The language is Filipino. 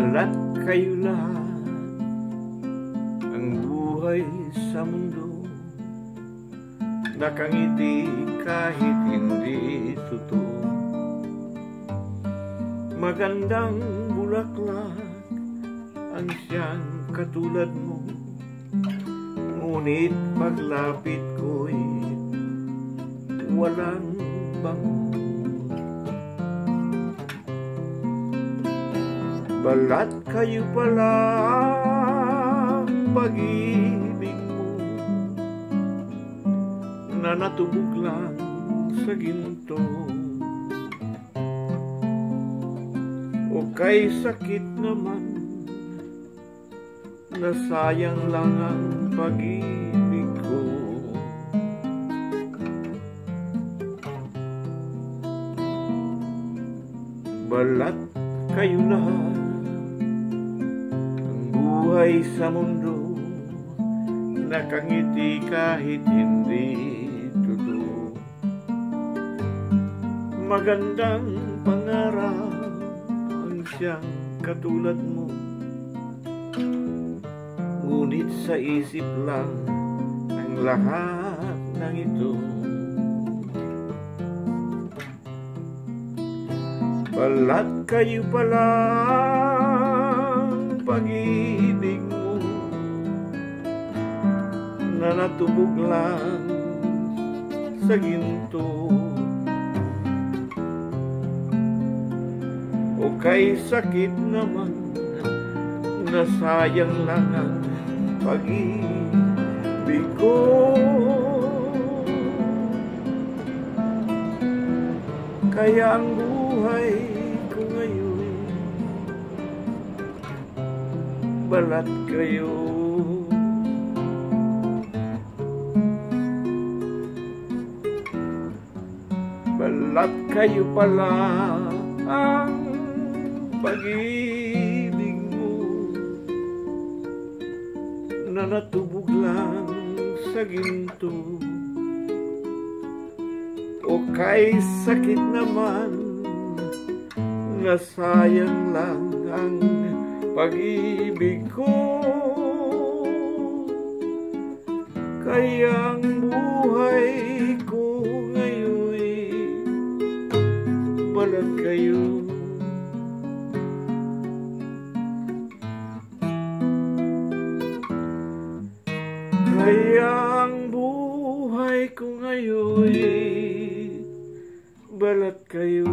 Balat kayo lahat, ang buhay sa mundo, nakangiti kahit hindi totoo. Magandang bulaklak ang siyang katulad mo, ngunit paglapit ko'y walang bango. Balat kayo pala ang pag-ibig mo, na natubog lang sa ginto. O kay sakit naman, na sayang lang ang pag-ibig ko. Balat kayo lahat, ang buhay sa mundo, nakangiti kahit hindi totoo. Magandang pangarap ang siyang katulad mo, ngunit sa isip lang ang lahat ng ito. Balat kayo pala ang pag-ibig mo, na natubog lang sa ginto. O kay sakit naman, na sayang lang ang pag-ibig ko. Kaya ang buhay ko ngayon, balat kayo. Balat kayo pala ang pag-ibig mo, na natubog lang sa ginto. O kay sakit naman, na sayang lang ang pag-ibig ko. Kaya ang buhay ko ngayon, balat kayo. Kaya ang buhay ko ngayon, balat kayo.